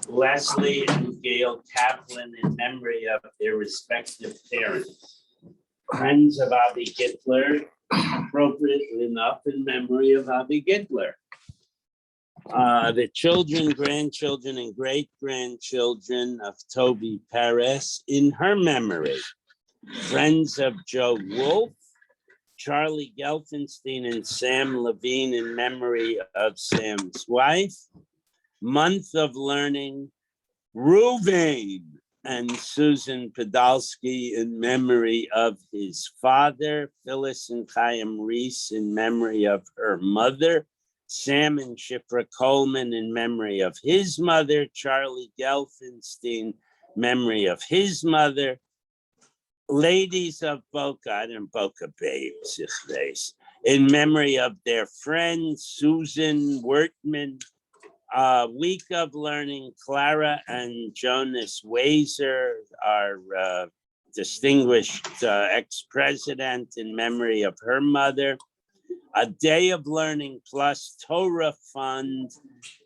Leslie and Gail Kaplan in memory of their respective parents. Friends of Abby Gittler, appropriately enough, in memory of Abby Gittler. The children, grandchildren, and great-grandchildren of Toby Perez in her memory. Friends of Joe Wolf, Charlie Gelfenstein, and Sam Levine in memory of Sam's wife. Month of Learning, Reuven and Susan Podolsky in memory of his father. Phyllis and Chaim Reese in memory of her mother. Sam and Shifra Coleman in memory of his mother. Charlie Gelfenstein, memory of his mother. Ladies of Boca and Boca Babes, in memory of their friend Susan Wertman. Week of Learning, Clara and Jonas Wazer, our distinguished ex-president in memory of her mother. A Day of Learning plus Torah Fund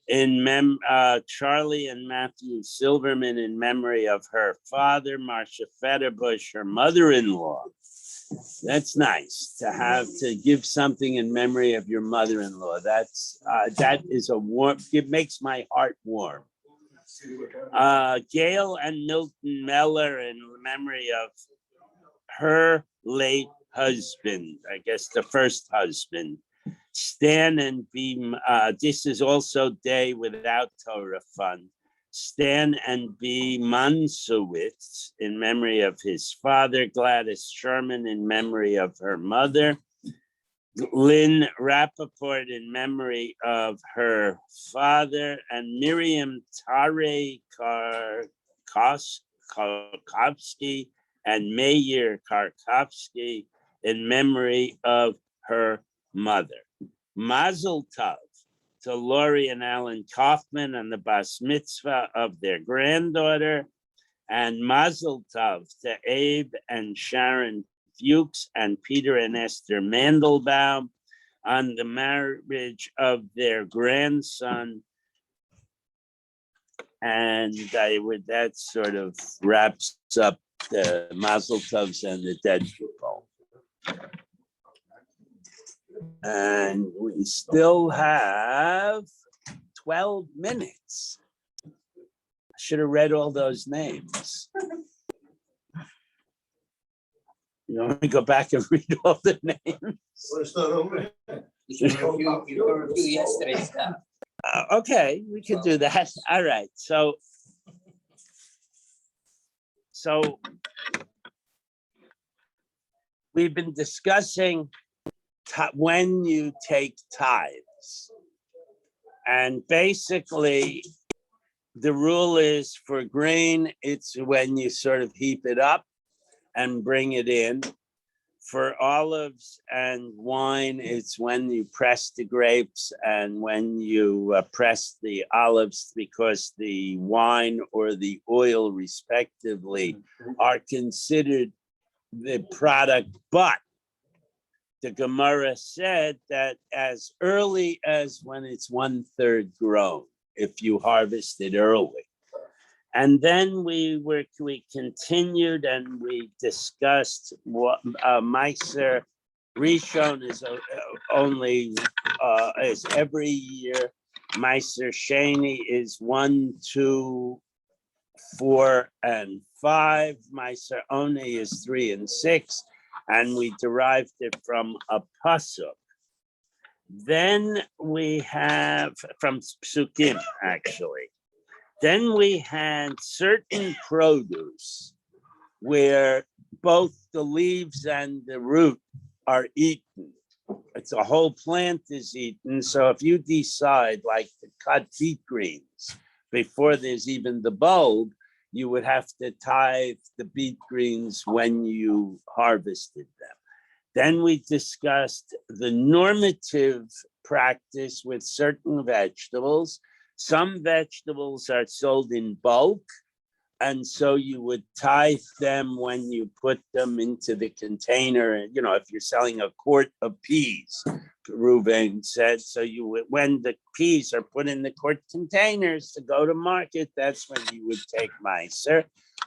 in Charlie and Matthew Silverman in memory of her father, Marcia Fetterbush, her mother-in-law. That's nice to give something in memory of your mother-in-law. That is a warm. It makes my heart warm. Gail and Milton Meller in memory of her late husband, I guess the first husband. Stan and Beam. This is also Day Without Torah Fund. Stan and B. Mansowitz in memory of his father. Gladys Sherman in memory of her mother. Lynn Rappaport in memory of her father. And Miriam Tare Karkovsky and Meir Karkovsky in memory of her mother. Mazel Tov to Lori and Alan Kaufman and the bas mitzvah of their granddaughter, and Mazel Tov to Abe and Sharon Fuchs and Peter and Esther Mandelbaum on the marriage of their grandson. And that sort of wraps up the Mazel Tovs and the dead people. And we still have 12 minutes. I should have read all those names. You want me to go back and read all the names? You can review yesterday's stuff. Okay, we can do that. All right. So we've been discussing when you take tithes. And basically, the rule is for grain, it's when you sort of heap it up and bring it in. For olives and wine, it's when you press the grapes and when you press the olives, because the wine or the oil, respectively, are considered the product. But the Gemara said that as early as when it's 1/3 grown, if you harvest it early. And then we continued and we discussed what Meiser Rishon is only is every year. Meiser Sheni is 1, 2, 4, and 5. Meiser Oni is 3 and 6. And we derived it from a pasuk. Then we have from Psukim, actually. Then we had certain produce where both the leaves and the root are eaten. It's a whole plant is eaten. So if you decide, like, to cut beet greens before there's even the bulb, you would have to tithe the beet greens when you harvested them. Then we discussed the normative practice with certain vegetables. Some vegetables are sold in bulk And so you would tithe them when you put them into the container. And, if you're selling a quart of peas, Reuben said, so when the peas are put in the quart containers to go to market, that's when you would take Meiser.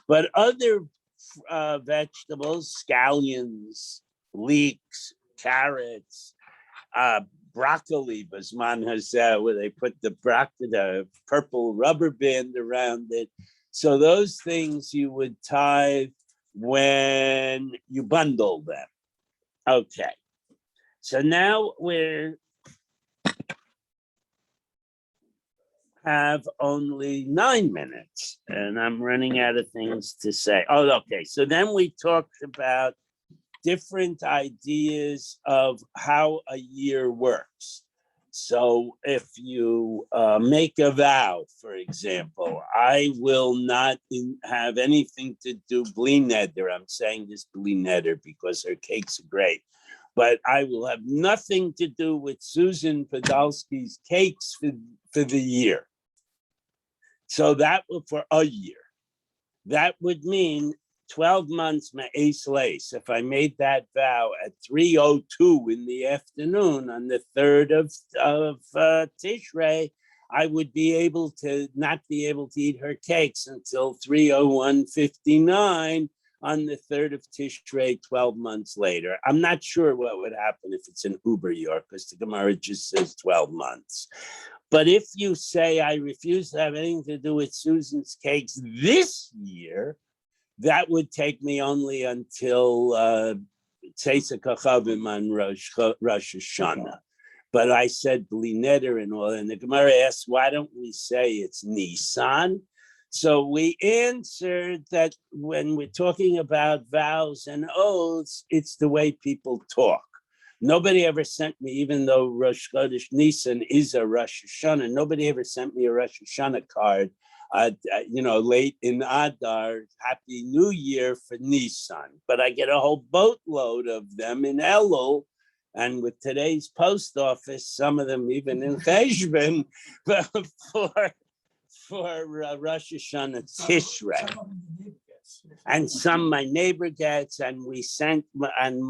But other vegetables, scallions, leeks, carrots, broccoli, Basman has where they put the purple rubber band around it. So those things you would tithe when you bundle them. Okay. So now we have only 9 minutes and I'm running out of things to say. Oh, okay. So then we talked about different ideas of how a year works. So if you make a vow, for example, I will not have anything to do bli neder. I'm saying this bli neder because her cakes are great. But I will have nothing to do with Susan Podolsky's cakes for the year. So that for a year. That would mean 12 months ma'ace lace. If I made that vow at 3:02 in the afternoon on the 3rd of Tishrei, I would be able to not be able to eat her cakes until 3:01:59 on the 3rd of Tishrei, 12 months later. I'm not sure what would happen if it's an Uber year, because the Gemara just says 12 months. But if you say, I refuse to have anything to do with Susan's cakes this year, that would take me only until Tzeisa Kachavim on Rosh Hashanah. But I said bli neder and all, and the Gemara asks, why don't we say it's Nisan? So we answered that when we're talking about vows and oaths, it's the way people talk. Nobody ever sent me, even though Rosh Chodesh Nisan is a Rosh Hashanah, nobody ever sent me a Rosh Hashanah card, late in Adar, Happy New Year for Nisan. But I get a whole boatload of them in Elul, and with today's post office, some of them even in Cheshbon, for Rosh Hashanah Tishrei. And some my neighbor gets, and we sent, and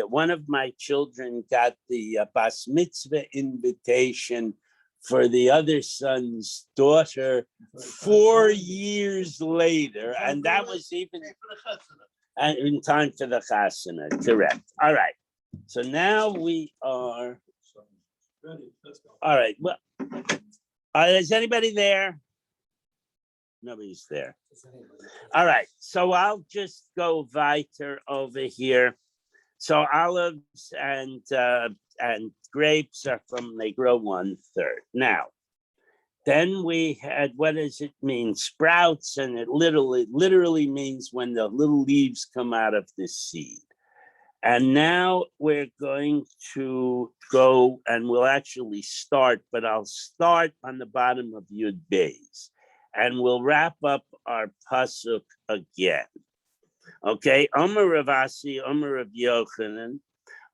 one of my children got the bas mitzvah invitation for the other son's daughter 4 years later, and that was even in time for the chasana. Correct. All right. So now we are. All right. Well, is anybody there? Nobody's there. All right, so I'll just go weiter over here. So olives and grapes they grow 1/3. Now, then we had, what does it mean? Sprouts, and it literally means when the little leaves come out of the seed. And now we're going to go, and we'll actually start, but I'll start on the bottom of Yud Beis. And we'll wrap up our pasuk again. Okay, Omer Rav Asi, Omer Rav Yochanan,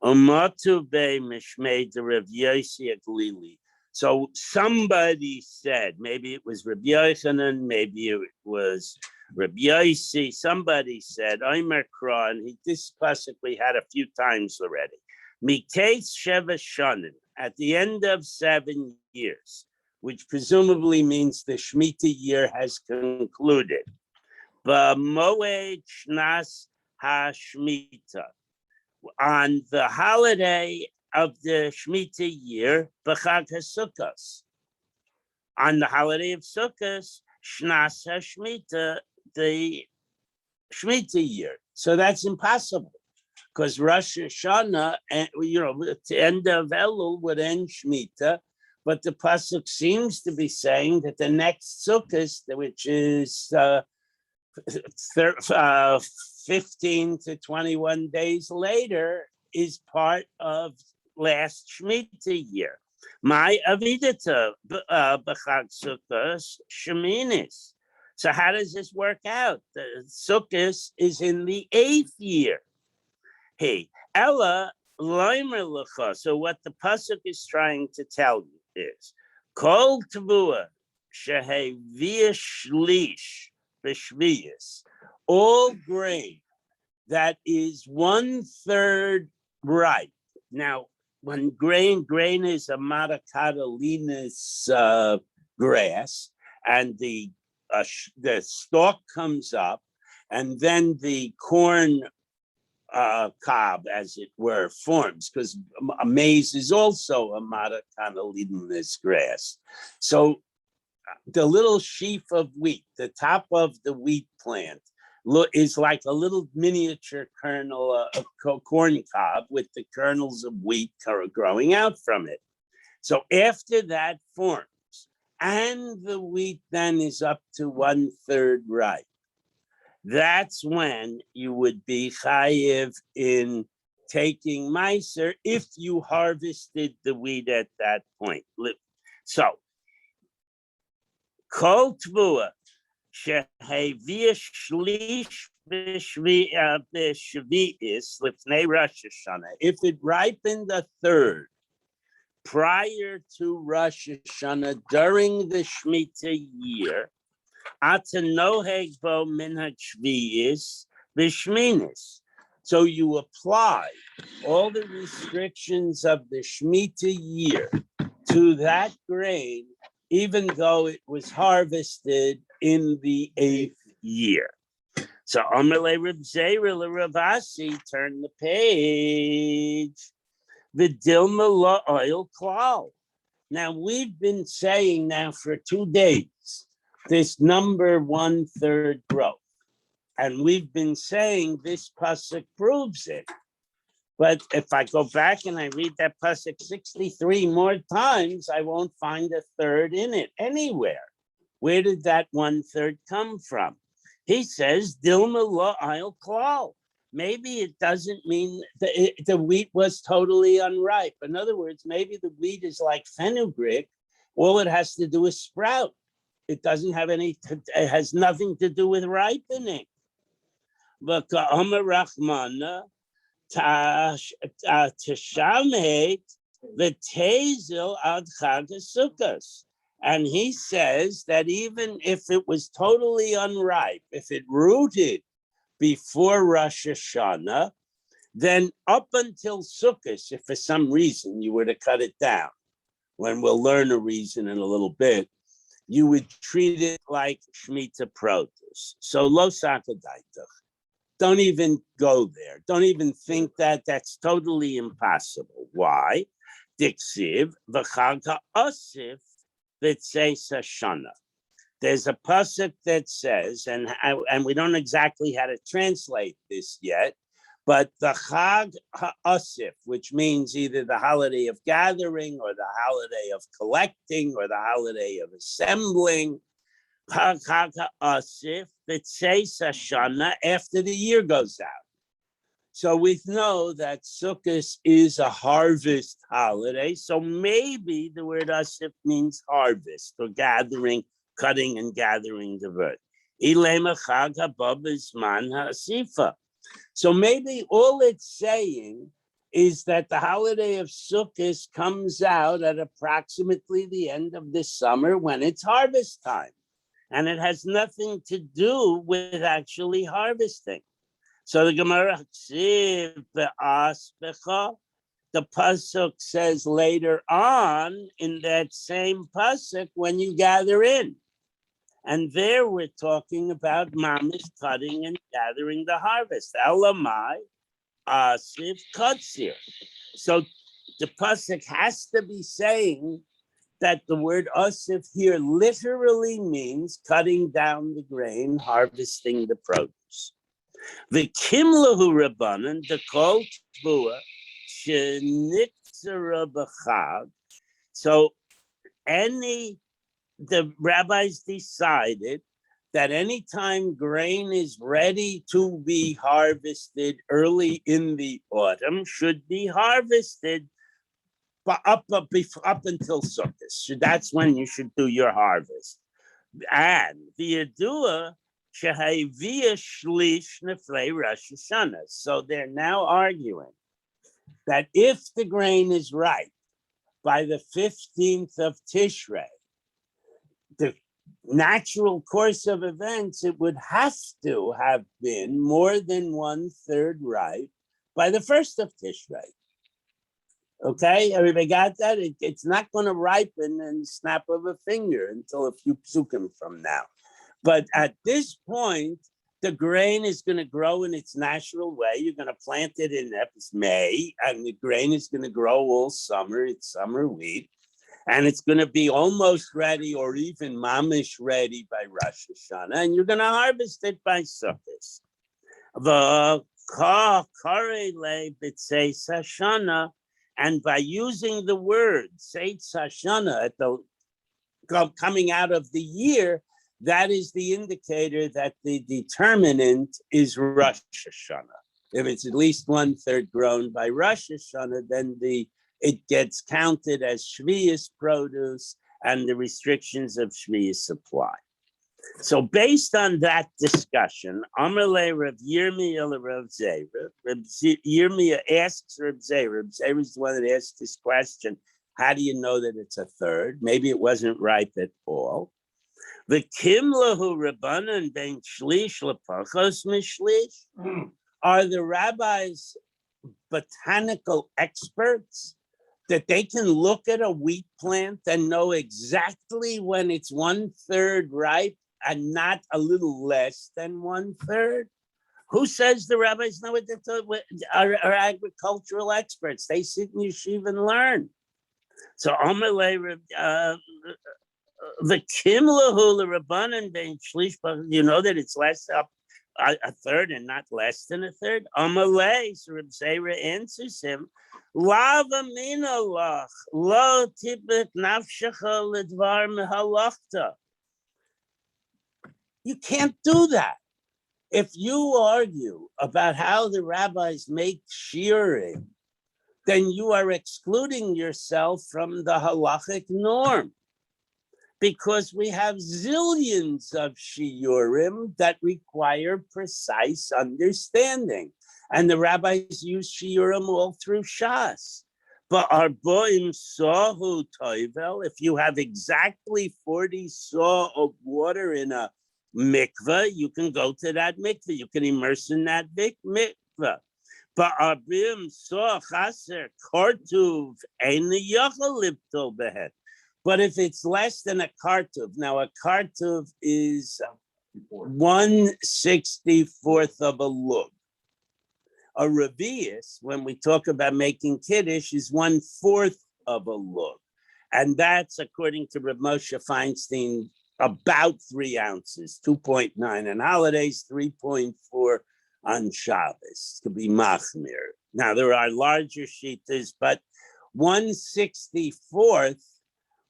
Omatu Be Mishmei de Rav Yosi Lili. So somebody said, maybe it was Rav Yochanan, maybe it was Rav Yosi, somebody said, Omer Kra, and this pasuk we had a few times already. Miketz Sheva Shanim, at the end of 7 years, which presumably means the Shemitah year has concluded. B'moed Shnas HaShemitah, on the holiday of the Shemitah year, B'chag HaSukkos. On the holiday of Sukkos, Shnas HaShemitah, the Shemitah year. So that's impossible, because Rosh Hashanah, at the end of Elul would end Shemitah. But the pasuk seems to be saying that the next Sukkot, which is 15 to 21 days later, is part of last Shemitah year. My avidata b'chag Sukkos sheminis. So how does this work out? The Sukkot is in the 8th year. Hey, Ella loimer lecha. So what the pasuk is trying to tell you is, Kol Tvua Shehevia Shlish b'shviyis. All grain that is 1/3 ripe. Now, when grain is a maracatalinus grass, and the stalk comes up, and then the corn cob, as it were, forms, because maize is also a maracatalinus grass. So the little sheaf of wheat, the top of the wheat plant, is like a little miniature kernel, corn cob with the kernels of wheat growing out from it. So after that forms, and the wheat then is up to 1/3 ripe, that's when you would be chayiv in taking meiser if you harvested the wheat at that point. So, kol tvua שהביא שליש בשביעיס לפני Rosh Hashanah, if it ripened a third prior to Rosh Hashanah during the Shemitah year, atanoheg bo min hashvi'is b'shminis. So you apply all the restrictions of the Shemitah year to that grain, even though it was harvested in the 8th year. So Amalei Reb Zera Ravasi, turn the page. The Dilma La Oil Klal. Now we've been saying now for 2 days this number 1/3 growth, and we've been saying this pasuk proves it. But if I go back and I read that pasuk 63 more times, I won't find a third in it anywhere. Where did that 1/3 come from? He says, Dilma la il klal. Maybe it doesn't mean the wheat was totally unripe. In other words, maybe the wheat is like fenugreek. All it has to do is sprout. It doesn't have it has nothing to do with ripening. But Rahmana, Tashamhet the Tezel ad Chag. And he says that even if it was totally unripe, if it rooted before Rosh Hashanah, then up until Sukkot, if for some reason you were to cut it down, when we'll learn a reason in a little bit, you would treat it like Shemitah produce. So lo sakadaitach. Don't even go there. Don't even think that. That's totally impossible. Why? Diksiv v'chag ha'asif v'tzeis hashana. There's a pasuk that says, and we don't exactly how to translate this yet, but the Chag HaAsif, which means either the holiday of gathering or the holiday of collecting or the holiday of assembling, Chag HaAsif, B'tzeis Hashana, after the year goes out. So we know that Sukkot is a harvest holiday, so maybe the word Asif means harvest or gathering, cutting and gathering the word. So maybe all it's saying is that the holiday of Sukkot comes out at approximately the end of the summer when it's harvest time. And it has nothing to do with actually harvesting. So the Gemara, the pasuk says later on in that same pasuk when you gather in. And there we're talking about mamish cutting and gathering the harvest. Elamai, asif, katsir. So the pasuk has to be saying that the word asif here literally means cutting down the grain, harvesting the produce. The kimlahu rabbanan, the kol tvua, shenitzara b'chag. So the rabbis decided that anytime grain is ready to be harvested early in the autumn should be harvested up until Sukkot. So that's when you should do your harvest. And the Yadua Shehayvia Shlish Neflei Rosh Hashanah. So they're now arguing that if the grain is ripe by the 15th of Tishrei, natural course of events, it would have to have been more than 1/3 ripe by the first of Tishrei. Okay, everybody got that? It's not going to ripen in the snap of a finger until a few psukim from now. But at this point, the grain is going to grow in its natural way. You're going to plant it in May, and the grain is going to grow all summer. It's summer wheat. And it's going to be almost ready or even mamish ready by Rosh Hashanah. And you're going to harvest it by Sukkot. The Karele B'Tzeis Hashanah, and by using the word Tzeis Hashanah at the coming out of the year, that is the indicator that the determinant is Rosh Hashanah. If it's at least 1/3 grown by Rosh Hashanah, then it gets counted as Shvius produce and the restrictions of Shvius supply. So based on that discussion, Amalei Rav Yirmiyah Rav Zera, Rav Yirmiyah asks Rav Zera, Rav Zera is the one that asked this question, how do you know that it's 1/3? Maybe it wasn't ripe at all. The Kimlahu Rabbanan Ben Shlish Lapachos Mishlish. Are the rabbis botanical experts that they can look at a wheat plant and know exactly when it's 1/3 ripe and not a little less than 1/3? Who says the rabbis know what are agricultural experts? They sit in yeshiva and learn. So the Kimlahu Rabbanan Ben Shlish, you know that it's less up 1/3 and not less than 1/3. Amalei, so Reb Zera answers him, Lava minalach, lo tibet nafshecha ledvar mehalachta. You can't do that. If you argue about how the rabbis make shiurim, then you are excluding yourself from the halachic norm, because we have zillions of shiurim that require precise understanding. And the rabbis use shiurim all through Shas. But arboim sahu toivel, if you have exactly 40 saw of water in a mikveh, you can go to that mikveh. You can immerse in that mikveh. But arbim saw chaser kortuv ein yachal liptol behet. But if it's less than a kartuv, now a kartuv is 1/64 of a lug. A revius, when we talk about making kiddush, is 1/4 of a lug. And that's, according to Reb Moshe Feinstein, about 3 ounces, 2.9 on holidays, 3.4 on Shabbos, to be machmir. Now, there are larger shitas, but 1/64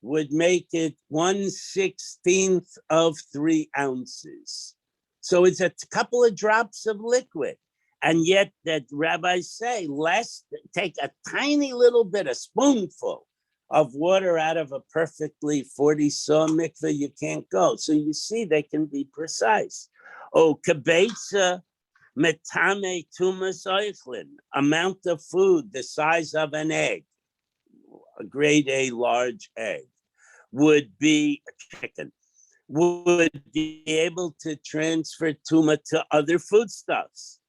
would make it 1/16 of 3 ounces. So it's a couple of drops of liquid. And yet that rabbis say, take a tiny little bit, a spoonful of water out of a perfectly 40 saw mikveh, you can't go. So you see, they can be precise. Oh, kabetza metame tumas oichlin, amount of food the size of an egg, a grade A large egg, would be a chicken, would be able to transfer tuma to other foodstuffs.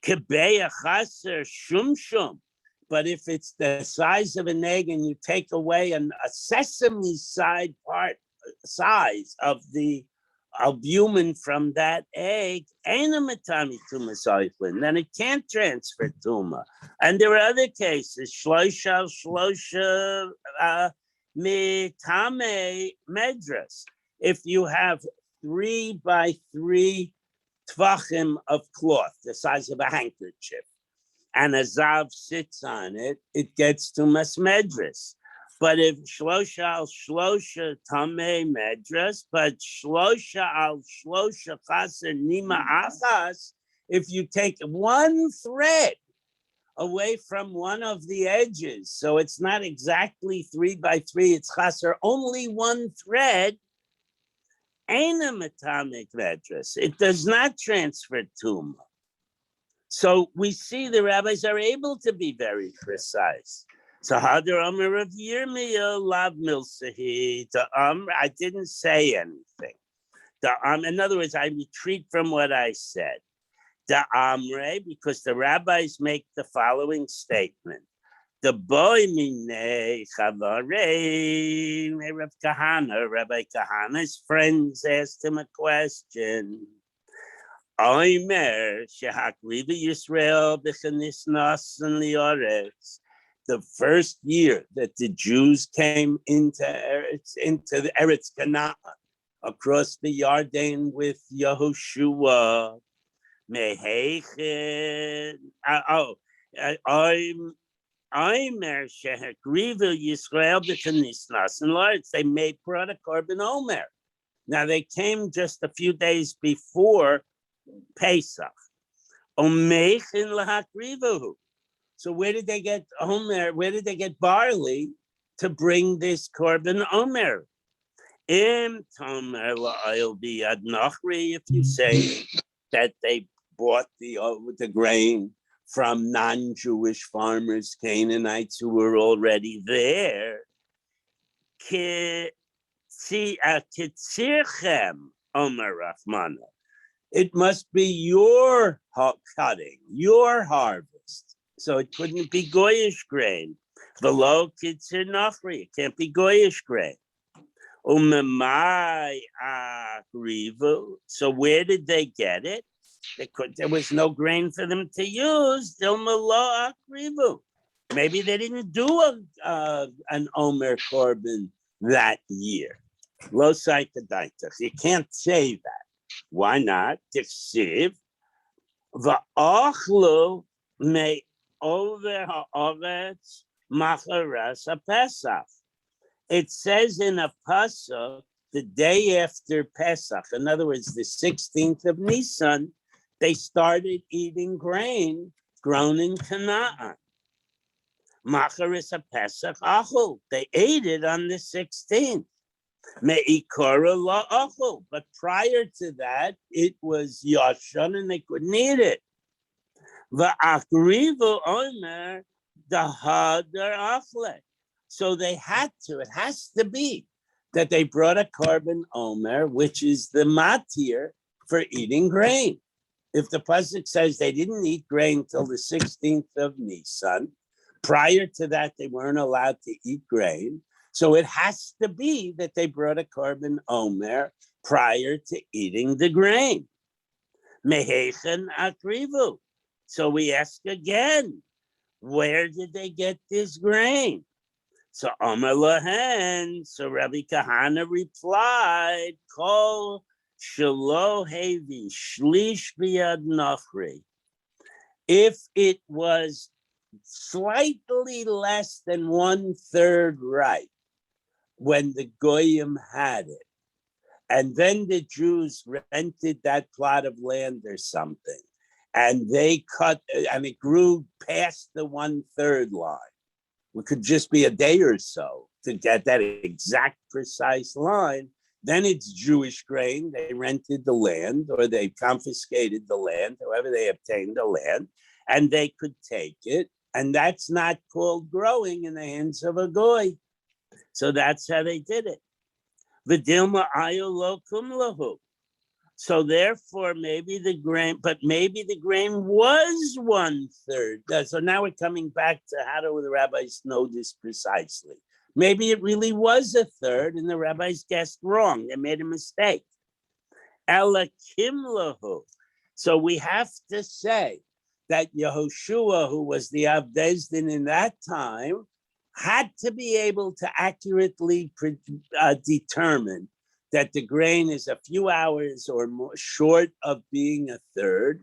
Kebeya chaser shum shum. But if it's the size of an egg and you take away a sesame size of the albumin from that egg, then it can't transfer tuma. And there are other cases, shlosha mitame medras. If you have 3 by 3 tvachim of cloth, the size of a handkerchief, and a zav sits on it, it gets to medras. But if shlosha al shlosha tamei medras, but shlosha al shlosha chaser nima achas, if you take 1 thread away from one of the edges, so it's not exactly 3 by 3, it's chaser, only 1 thread, it does not transfer tumah. So we see the rabbis are able to be very precise. So Hadar Amar of Yirmiyah Lav Milsahi to I didn't say anything. In other words, I retreat from what I said. The Amre, because the rabbis make the following statement. The boy mine chavarei, Rabbi Kahana's friends asked him a question. Omer shehakriva Yisrael b'chanisnas and lioretz. The first year that the Jews came into the Eretz Canaan, across the Yarden with Yehoshua, Mehechet. Omer shehakriva Yisrael b'chanisnas and lioretz. They brought a korban omer. Now they came just a few days before Pesach. Omechin lahakrivahu. So where did they get omer? Where did they get barley to bring this korban omer? Im tomer la'il biyad nachri. If you say that they bought the grain from non-Jewish farmers, Canaanites who were already there, kitzirchem omer Rachmana. It must be your cutting, your harvest. So it couldn't be goyish grain. Below kitzir nachri, it can't be goyish grain. Umemai agrivu. So where did they get it? There was no grain for them to use. Dilmalo agrivu. Maybe they didn't do an omer korban that year. Lo saikadaitach. You can't say that. Why not? Tiksiv va'achlu me over ha'oretz macharas haPesach. It says in a pasuk the day after Pesach, in other words, the 16th of Nisan, they started eating grain grown in Canaan. Macharas haPesach achul. They ate it on the 16th. But prior to that, it was Yashan and they couldn't eat it. So they had to, it has to be that they brought a korban omer, which is the matir for eating grain. If the pasuk says they didn't eat grain till the 16th of Nisan, prior to that, they weren't allowed to eat grain. So it has to be that they brought a korban omer prior to eating the grain. Mehechen akrivu. So we ask again, where did they get this grain? So Omer Lahen, so Rabbi Kahana replied, Kol shelo hevi shlish biyad nachri. If it was slightly less than 1/3 ripe when the Goyim had it, and then the Jews rented that plot of land or something, and they cut, and it grew past the 1/3 line. It could just be a day or so to get that exact precise line. Then it's Jewish grain. They rented the land or they confiscated the land, however they obtained the land, and they could take it. And that's not called growing in the hands of a goy. So that's how they did it. V'dilma ayu lo kum lahu. So therefore, maybe the grain was 1/3. So now we're coming back to how do the rabbis know this precisely? Maybe it really was 1/3 and the rabbis guessed wrong. They made a mistake. Ela kim lahu. So we have to say that Yehoshua, who was the Avdezdin in that time, had to be able to accurately determine that the grain is a few hours or more short of being 1/3.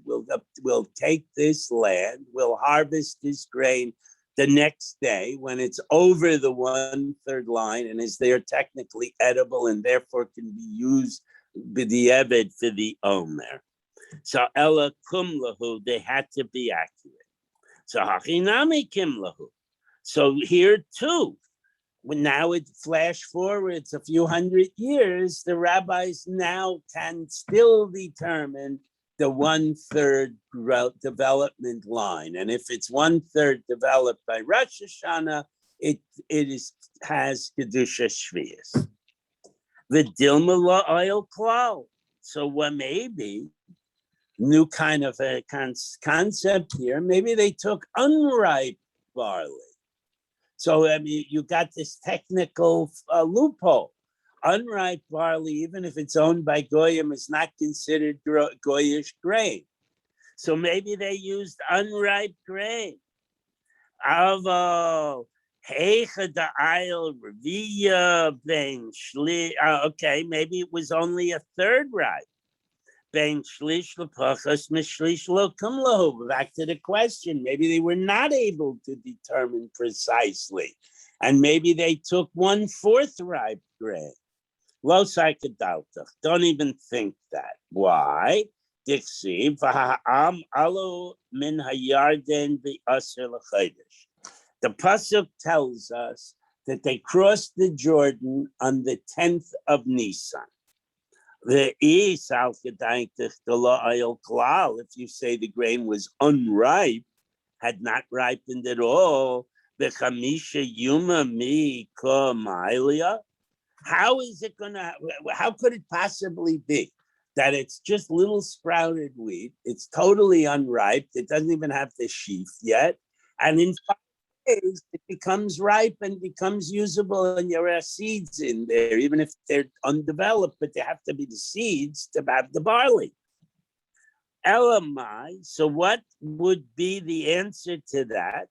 We'll take this land, we'll harvest this grain the next day when it's over the 1/3 line and is there technically edible and therefore can be used b'di'eved for the omer. So ela kum lahu, they had to be accurate. So hachinami kim lahu. So here too, now it flash forwards a few hundred years, the rabbis now can still determine the 1/3 development line. And if it's 1/3 developed by Rosh Hashanah, it has Kedusha Shvius. The Dilma La Oil Klal. So what maybe new kind of a concept here, maybe they took unripe barley. So I mean, you got this technical loophole. Unripe barley, even if it's owned by Goyim, is not considered Goyish grain. So maybe they used unripe grain. Avo, Heicha da Isle, Revia, Ben Shli. Okay, maybe it was only a third ripe. Ben Shlish Lapachas Mishlish Lokumlo. Back to the question. Maybe they were not able to determine precisely. And maybe they took 1/4 ripe grain. Lo psychedalta. Don't even think that. Why? Dixi, Vaha'am Alo Min Hayarden the Aser L'Chaydish. The Pasuk tells us that they crossed the Jordan on the 10th of Nisan. The East, if you say the grain was unripe, had not ripened at all, the Chamisha Yuma Mi Komailia. How is it gonna? How could it possibly be that it's just little sprouted wheat? It's totally unripe. It doesn't even have the sheath yet, and in 5 days it becomes ripe and becomes usable, and there are seeds in there, even if they're undeveloped. But there have to be the seeds to have the barley. Elamai. So, what would be the answer to that?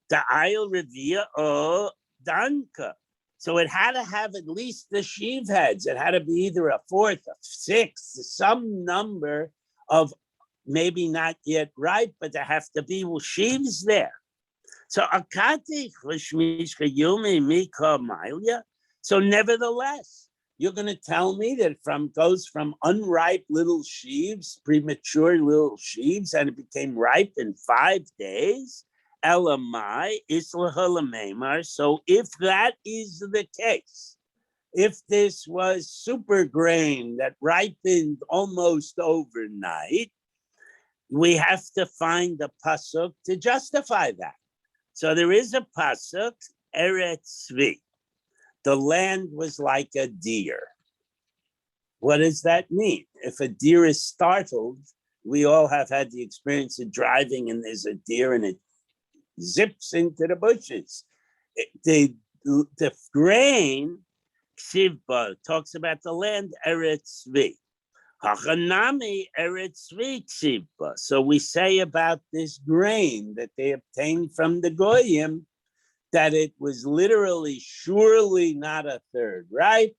The Ayil Revia or Danka. So it had to have at least the sheaf heads. It had to be either a 4th, a 6th, some number of maybe not yet ripe, but there have to be sheaves there. So akati chishmishka yumi mika mailia. So nevertheless, you're going to tell me that goes from unripe little sheaves, premature little sheaves, and it became ripe in 5 days. Elamai islahalamemar. So if that is the case, if this was super grain that ripened almost overnight, we have to find a pasuk to justify that. So there is a pasuk, Eretz Tzvi. The land was like a deer. What does that mean? If a deer is startled, we all have had the experience of driving and there's a deer and it zips into the bushes. The grain, Ksivba, talks about the land, Eretz Tzvi. Hachanami Eretz Tzvi Ksivba. So we say about this grain that they obtained from the Goyim, that it was literally surely not a third ripe,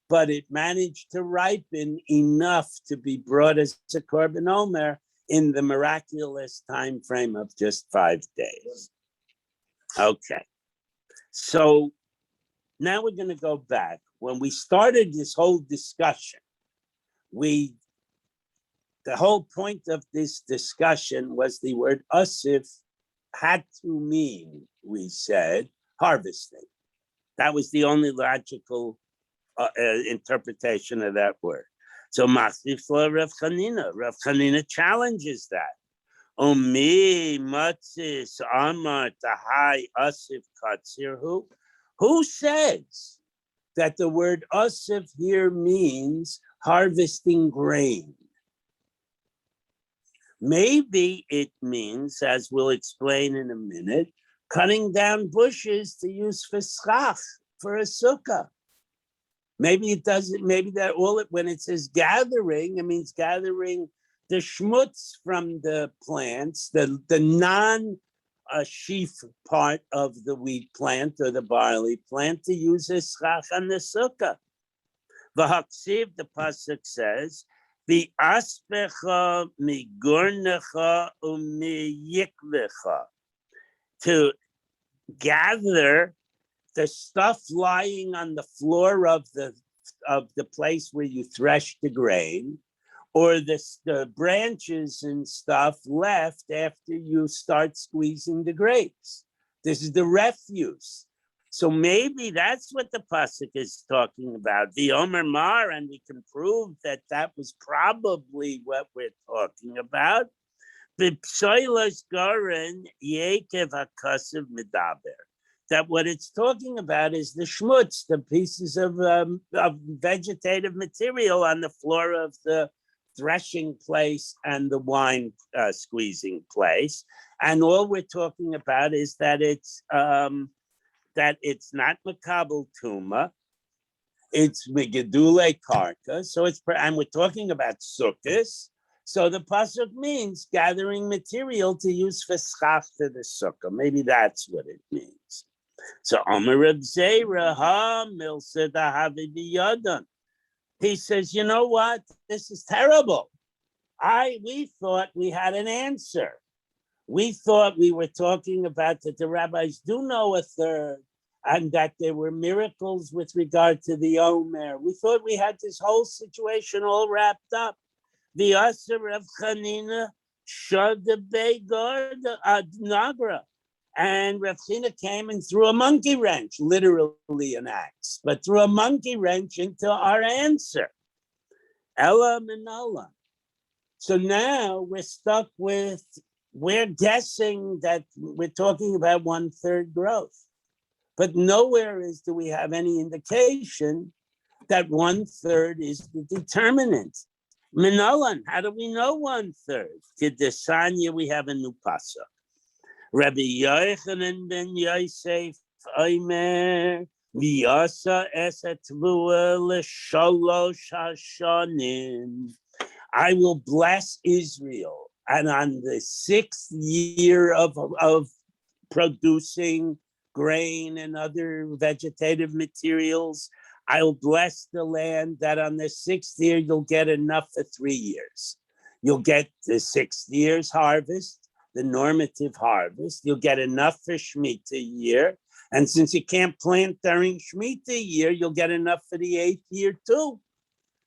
but it managed to ripen enough to be brought as a korban omer in the miraculous time frame of just 5 days. Okay, so now we're going to go back. When we started this whole discussion, the whole point of this discussion was the word asif had to mean, we said, harvesting. That was the only logical interpretation of that word. So Masif Rav Chanina. Rav Chanina challenges that. Omi matzis amar tahai asif katzirhu. Who says that the word asif here means harvesting grain? Maybe it means, as we'll explain in a minute, cutting down bushes to use for schach, for a sukkah. Maybe it doesn't, maybe that when it says gathering, it means gathering the schmutz from the plants, the non-sheaf part of the wheat plant or the barley plant to use as schach on the sukkah. V'haksiv, the pasuk says, the aspecha migornecha umiyikvecha, to gather the stuff lying on the floor of the place where you thresh the grain, or the branches and stuff left after you start squeezing the grapes. This is the refuse. So maybe that's what the pasuk is talking about. The Omer Mar, and we can prove that that was probably what we're talking about. The psoilas garin yekev hakasav medaber. That what it's talking about is the schmutz, the pieces of vegetative material on the floor of the threshing place and the wine squeezing place. And all we're talking about is that it's not makabel tuma, it's megedule karka. So and we're talking about sukkahs. So the pasuk means gathering material to use for schach to the sukkah. Maybe that's what it means. So Omer Reb Zera ha milsa dahavi biyadan. He says, you know what? This is terrible. We thought we had an answer. We thought we were talking about that the rabbis do know a third and that there were miracles with regard to the Omer. We thought we had this whole situation all wrapped up. The Asar of Chanina showed the Begard Nagra. And Rav China came and threw a monkey wrench, literally an axe, but threw a monkey wrench into our answer. Ella Minola. So now we're stuck with, we're guessing that we're talking about 1/3 growth. But nowhere do we have any indication that 1/3 is the determinant. Minolan, how do we know 1/3? Kidesanya, we have a new pasuk. Rabbi Yochanan ben Yosef Omer V'yasa eset tvua l'shalosh hashanim. I will bless Israel, and on the 6th year of producing grain and other vegetative materials, I will bless the land that on the 6th year you'll get enough for 3 years. You'll get the 6th year's harvest, the normative harvest. You'll get enough for Shemitah year. And since you can't plant during Shemitah year, you'll get enough for the 8th year too.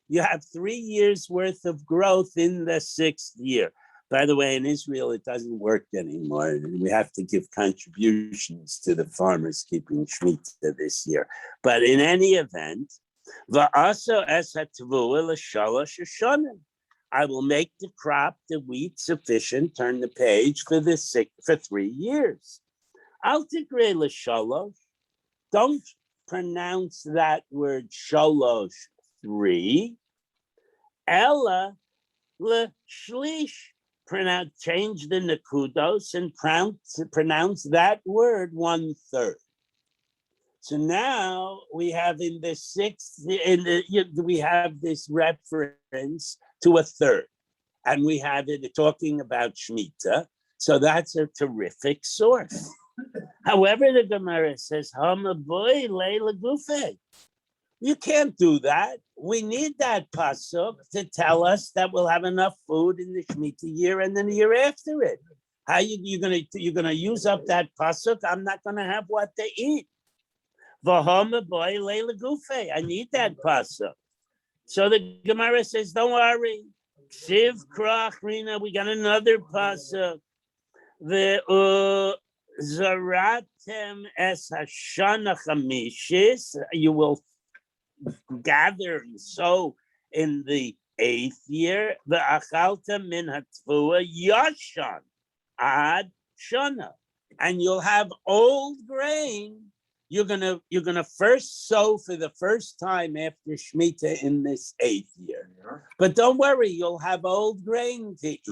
You have 3 years worth of growth in the 6th year. By the way, in Israel, it doesn't work anymore. We have to give contributions to the farmers keeping Shemitah this year. But in any event, I will make the crop, the wheat, sufficient, turn the page, for 3 years. Al tikrei l'shalosh. Don't pronounce that word shalosh 3. Ella l'shlish. Change the nakudos and pronounce that word 1/3. So now we have in the 6th, we have this reference to 1/3, and we have it talking about Shemitah. So that's a terrific source. However, the Gemara says, "Hama boy leila gufe." You can't do that. We need that pasuk to tell us that we'll have enough food in the Shemitah year and then the year after it. How you're gonna use up that pasuk? I'm not gonna have what to eat. V'homa boy leila gufe. I need that pasuk. So the Gemara says, "Don't worry. Siv krach rina. We got another pasuk. The zaratem es hashana chamishis. You will gather and sow in the 8th year, the achalta min hatvua yashan ad shana, and you'll have old grain. You're gonna first sow for the first time after Shemitah in this 8th year, but don't worry, you'll have old grain to eat.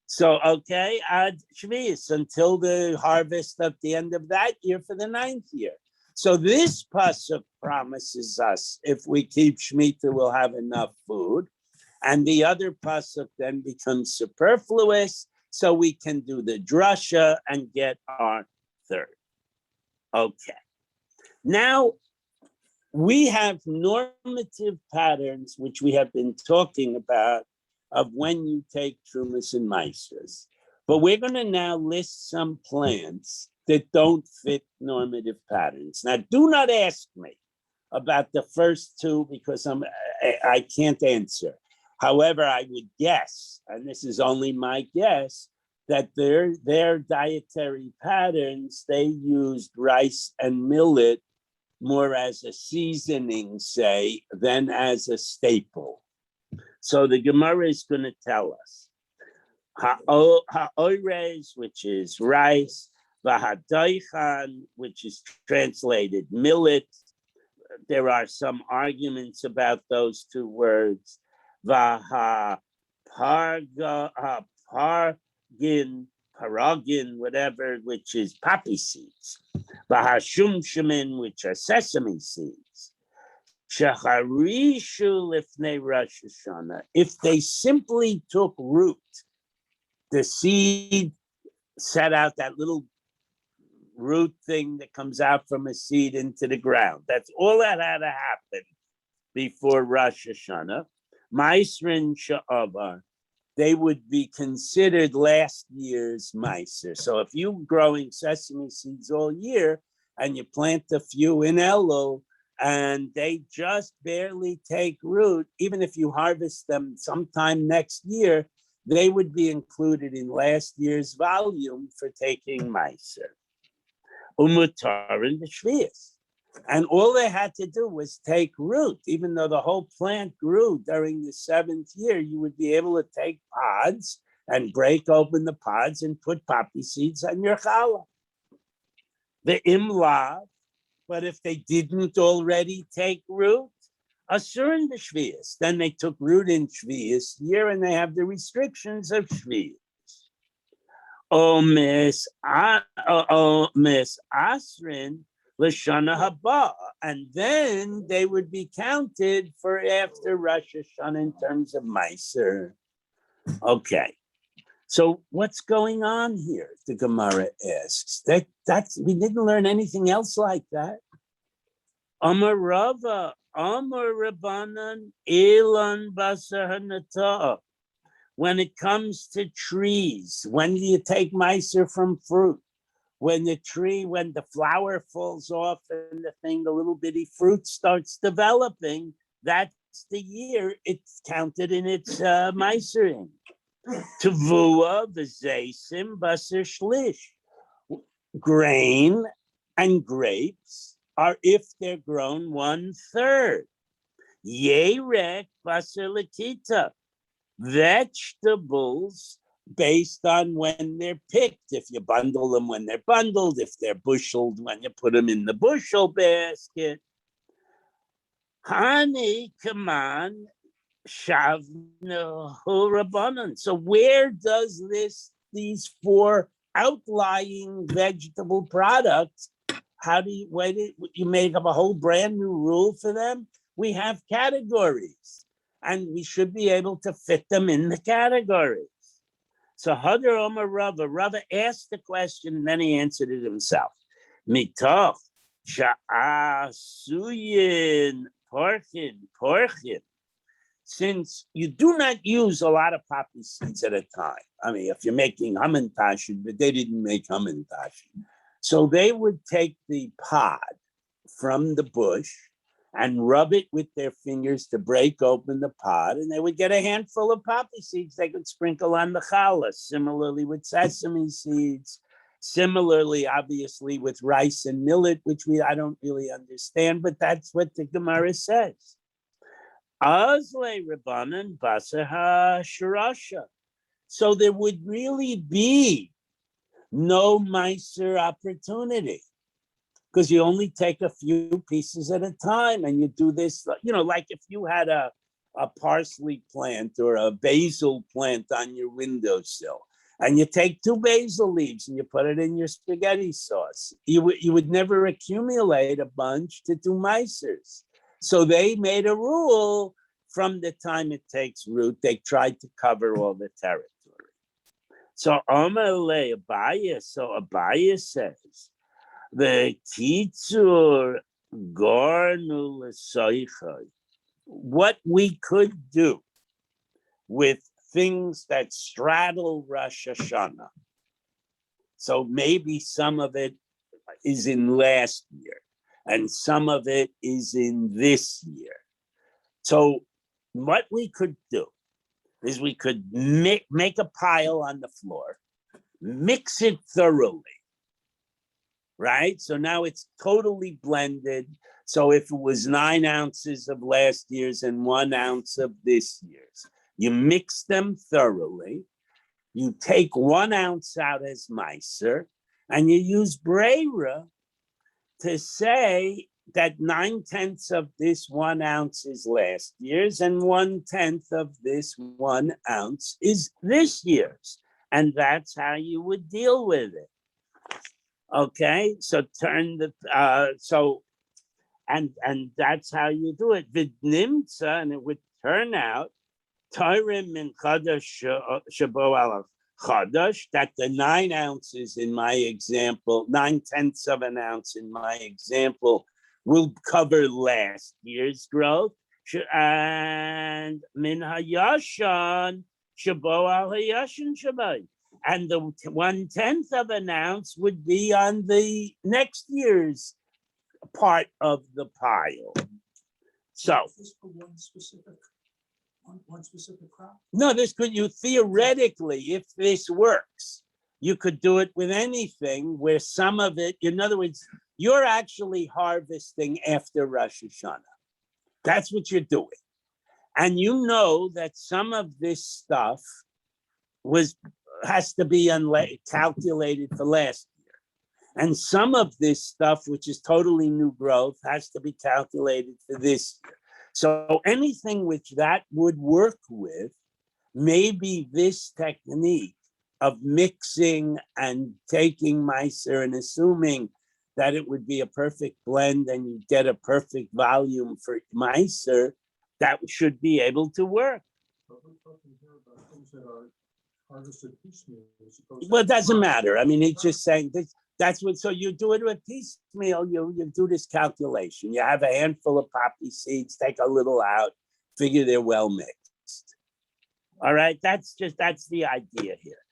So okay, ad shvius until the harvest at the end of that year for the 9th year. So this pasuk promises us if we keep Shemitah, we'll have enough food. And the other pasuk then becomes superfluous, so we can do the drasha and get our 3rd. Okay. Now, we have normative patterns, which we have been talking about, of when you take Trumas and Maasros. But we're going to now list some plants that don't fit normative patterns. Now, do not ask me about the first 2 because I can't answer. However, I would guess, and this is only my guess, that their dietary patterns, they used rice and millet more as a seasoning, say, than as a staple. So the Gemara is going to tell us ha'ores, which is rice, v'hadaichan, which is translated millet. There are some arguments about those 2 words. Vaha paragin, whatever, which is poppy seeds. Vaha shumshamin, which are sesame seeds. Shacharishu lifnei Rosh Hashanah. If they simply took root, the seed set out that little root thing that comes out from a seed into the ground. That's all that had to happen before Rosh Hashanah. Maisrin Sha'avar, they would be considered last year's Meiser. So if you're growing sesame seeds all year and you plant a few in Elul and they just barely take root, even if you harvest them sometime next year, they would be included in last year's volume for taking Meiser. Umutar and the Shvius. And all they had to do was take root. Even though the whole plant grew during the 7th year, you would be able to take pods and break open the pods and put poppy seeds on your challah. The imlav, but if they didn't already take root, asur in the Shvius. Then they took root in Shvius year and they have the restrictions of Shvius. Miss Asrin Lashana Haba, and then they would be counted for after Rosh Hashanah in terms of Meiser. Okay, so what's going on here? The Gemara asks. That's we didn't learn anything else like that. Amar Rava, Amar Rabbanan, Elan Basar Hanata. When it comes to trees, when do you take Meiser from fruit? When the flower falls off and the little bitty fruit starts developing, that's the year it's counted in its Meisering. Tavua, v'zeisim, basar shlish. Grain and grapes are if they're grown 1/3. Yerek, basar lakita. Vegetables based on when they're picked. If you bundle them when they're bundled, if they're busheled when you put them in the bushel basket. Hani kaman shavna hurabanan. So where does these 4 outlying vegetable products, you make up a whole brand new rule for them? We have categories and we should be able to fit them in the categories. So Hadar Omar Rava asked the question and then he answered it himself. Mitoch sha'asuyin porchin. Since you do not use a lot of poppy seeds at a time. I mean, if you're making hamantashin, but they didn't make hamantashin. So they would take the pod from the bush and rub it with their fingers to break open the pod, and they would get a handful of poppy seeds they could sprinkle on the challah. Similarly with sesame seeds, similarly, obviously, with rice and millet, which I don't really understand, but that's what the Gemara says. Azle Rabbanan Basar HaSharasha. So there would really be no Meiser opportunity, because you only take a few pieces at a time and you do this, like if you had a parsley plant or a basil plant on your windowsill and you take 2 basil leaves and you put it in your spaghetti sauce, you would never accumulate a bunch to do Meisers. So they made a rule from the time it takes root, they tried to cover all the territory. So Abaye says, the kitzur garnu l'soichai. What we could do with things that straddle Rosh Hashanah. So maybe some of it is in last year and some of it is in this year. So what we could do is we could make a pile on the floor, mix it thoroughly. Right? So now it's totally blended. So if it was 9 ounces of last year's and 1 ounce of this year's, you mix them thoroughly. You take 1 ounce out as Meiser, and you use Breira to say that 9/10 of this 1 ounce is last year's, and 1/10 of this 1 ounce is this year's. And that's how you would deal with it. Okay, so and that's how you do it. Vidnimtza, and it would turn out Tyrim min Chadash Shabo al Chadash, that the 9 ounces in my example, 9/10 of an ounce in my example, will cover last year's growth. And min hayashan Shabo al hayashan Shabai. And the 1/10 of an ounce would be on the next year's part of the pile. So Just for one specific crop? no, this could, you theoretically, if this works, you could do it with anything where some of it, in other words, you're actually harvesting after Rosh Hashanah. That's what you're doing. And you know that some of this stuff has to be calculated for last year. And some of this stuff, which is totally new growth, has to be calculated for this year. So anything which that would work with, maybe this technique of mixing and taking Meiser and assuming that it would be a perfect blend and you get a perfect volume for Meiser, that should be able to work. But we're talking here about things that are harvested piecemeal. Well, it doesn't matter. I mean, he's just saying that's what, so you do it with piecemeal, you do this calculation. You have a handful of poppy seeds, take a little out, figure they're well mixed. All right, that's the idea here.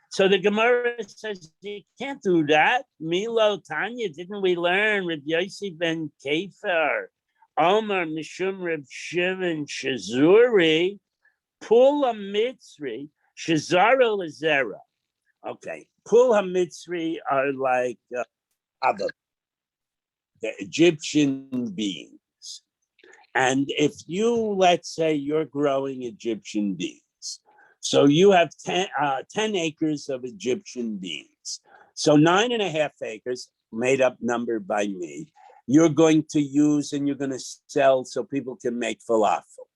So the Gemara says you can't do that. Milo Tanya, didn't we learn Reb Yossi ben Kefer, Omar Mishum Reb Shimon Shazuri, Pula Mitzri, Shazara Lazera. Okay, Pul HaMitzri are like the Egyptian beans. And if you, let's say you're growing Egyptian beans, so you have 10 acres of Egyptian beans. So 9.5 acres, made up number by me, you're going to use and you're going to sell so people can make falafel.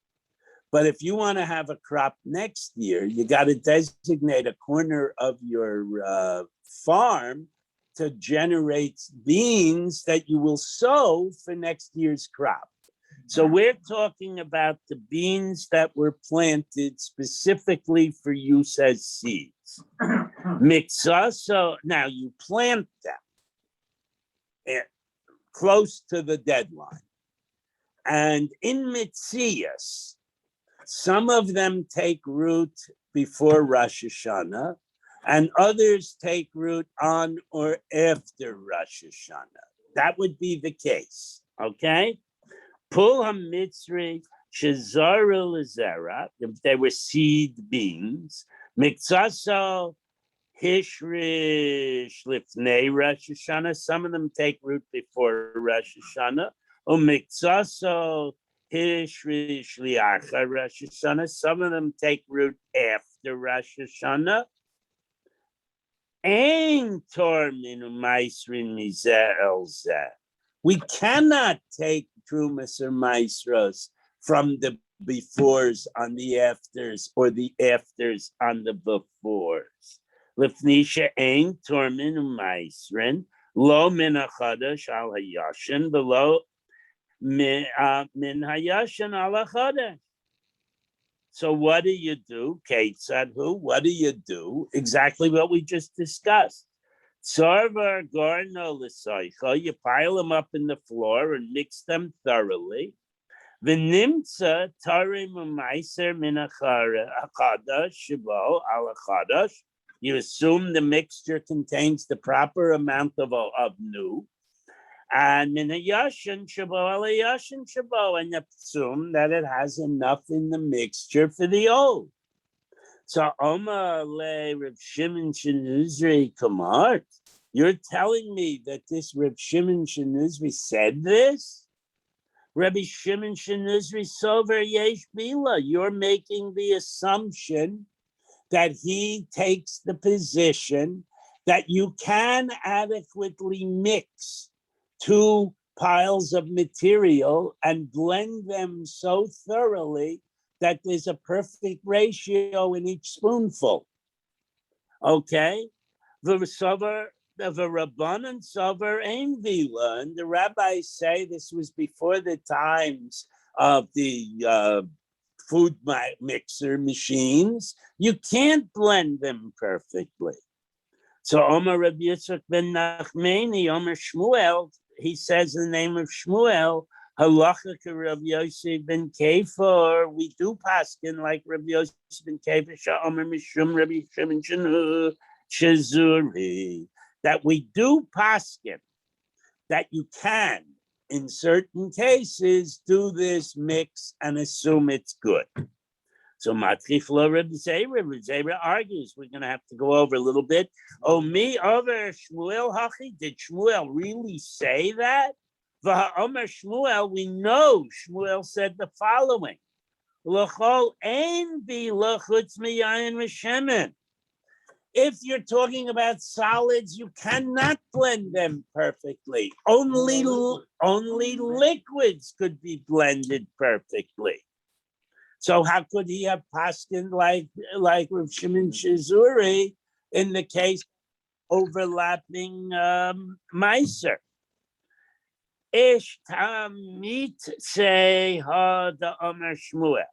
But if you want to have a crop next year, you got to designate a corner of your farm to generate beans that you will sow for next year's crop. So we're talking about the beans that were planted specifically for use as seeds. Mitzvah, so now you plant them close to the deadline. And in Mitzias, some of them take root before Rosh Hashanah, and others take root on or after Rosh Hashanah. That would be the case, okay? Pul HaMitzri Shazaru Lazera, if they were seed beans, Mikzaso Hishrish Lifnei Rosh Hashanah, some of them take root before Rosh Hashanah, or Mikzaso Hishrish Liacha Rosh Hashanah, some of them take root after Rosh Hashanah. Ein Tor Minu Maisrin Mizeh Elzeh. We cannot take Trumas or Maisros from the befores on the afters or the afters on the befores. Lifnisha ein tormin u'maisrin lo min hachadash al hayashin below min hayashin al hachadash. So what do? Ketzad who? What do? Exactly what we just discussed. Sarvar garno l'soicha, you pile them up in the floor and mix them thoroughly. V'nimtza tarim u'maiser min hachadash shibo al hachadash. You assume the mixture contains the proper amount of new. And min hayashin shibo al hayashin shibo, and assume that it has enough in the mixture for the old. So Omar le Reb Shimon Shenuzri Kamart, you're telling me that this Reb Shimon Shenuzri said this? Rabbi Shimon Shenuzri Sover Yesh Bila, you're making the assumption that he takes the position that you can adequately mix two piles of material and blend them so thoroughly that there's a perfect ratio in each spoonful. Okay? The Rabbanan Sover Ein Vila, and the rabbis say this was before the times of the food mixer machines. You can't blend them perfectly. So Omar Rabbi Yitzchak ben Nachmani, Omar Shmuel, he says in the name of Shmuel, Halacha Rabbi Yosef ben Kefor, we do paskin like Rabbi Yosef ben Kefor, Omar Mishum Rabbi Shimon Shazuri, that we do paskin, that you can, in certain cases, do this mix and assume it's good. So Matrifla Reb Zera argues, we're going to have to go over a little bit. Oh, me over Shmuel Hachi, did Shmuel really say that? V'ha'omer Shmuel, we know Shmuel said the following. L'chol ein bi l'chutz miyayin v'shemen. If you're talking about solids, you cannot blend them perfectly. Only liquids could be blended perfectly. So how could he have paskin like Rav Shimon Shizuri in the case overlapping Meiser? Ish tamit say ha the Omer Shmuel.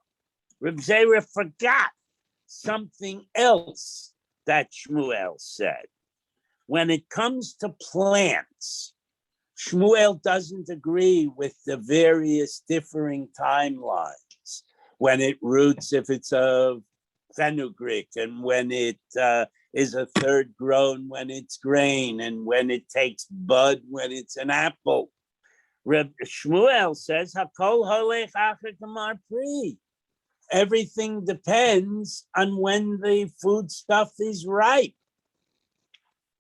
Rav Zera forgot something else that Shmuel said. When it comes to plants, Shmuel doesn't agree with the various differing timelines. When it roots, if it's a fenugreek, and when it is a third grown, when it's grain, and when it takes bud, when it's an apple. Reb Shmuel says, Hakol holech acher kamar pri. Everything depends on when the food stuff is ripe.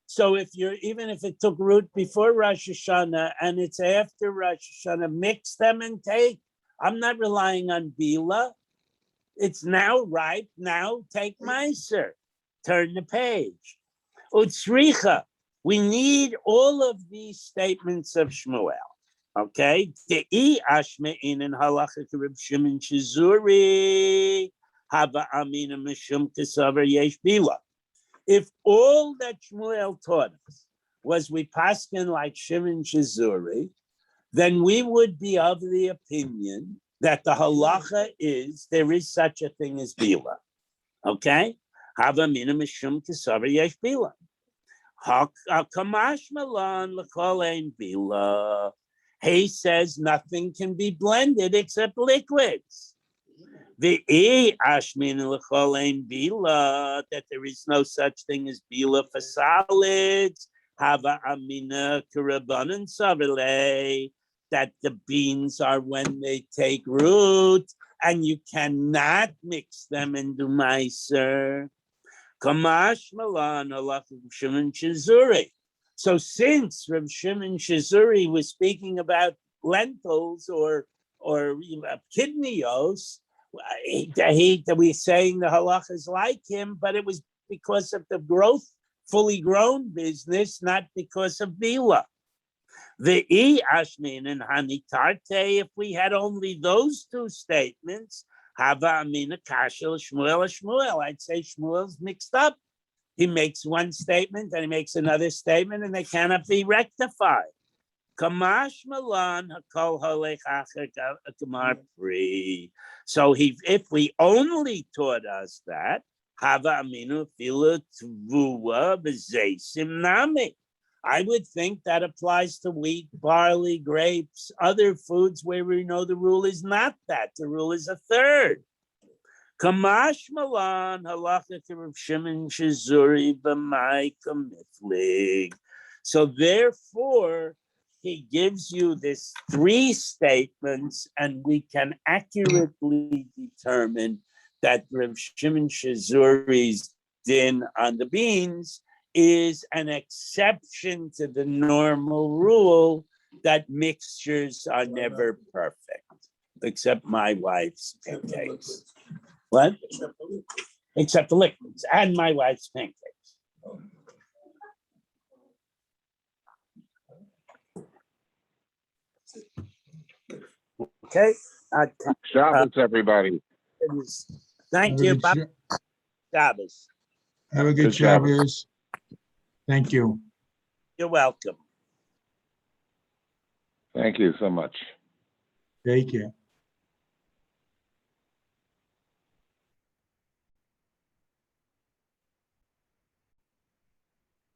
So even if it took root before Rosh Hashanah and it's after Rosh Hashanah, mix them and take. I'm not relying on Bila. It's now ripe. Now take Meiser. Turn the page. Utsricha. We need all of these statements of Shmuel. Okay? De'i ashme'in and halacha Reb Shimon Shizuri haba amina mishum kesaver yesh bila. If all that Shmuel taught us was we paskin like Shimon Shizuri, then we would be of the opinion that the halacha is there is such a thing as bila. Okay? Hava mina mishum kesaver yesh bila. Hakamash malan l'kol ein bila. He says nothing can be blended except liquids. The ashmin l'chol ein bila, that there is no such thing as bila for solids. Hava amina karabanan savile, that the beans are when they take root, and you cannot mix them into meiser. Kamash malan halacha Shimon Shizuri. So since Rav Shimon Shizuri was speaking about lentils or kidneyos, we saying the halacha is like him, but it was because of the growth, fully grown business, not because of bila. The ashmin and hanitarte, if we had only those two statements, hava amina kashel Shmuel, I'd say Shmuel's mixed up. He makes one statement and he makes another statement, and they cannot be rectified. Kamash malan hakol holech acher kamar pri. So if we only taught us that, hava aminu fila tvua b'zeisim nami. I would think that applies to wheat, barley, grapes, other foods where we know the rule is not that. The rule is a third. Kamash malan halacha Rav Shimon Shizuri b'mai kamiflig. So therefore, he gives you this three statements, and we can accurately determine that Rav Shimon Shizuri's din on the beans is an exception to the normal rule that mixtures are never perfect, except my wife's pancakes. What? Except the liquids and my wife's pancakes. Okay. Shabbos, everybody. Thank Have a you. good Bye, Sha- Shabbos. Have a good Good Shabbos. Shabbos. Thank you. You're welcome. Thank you so much. Take care.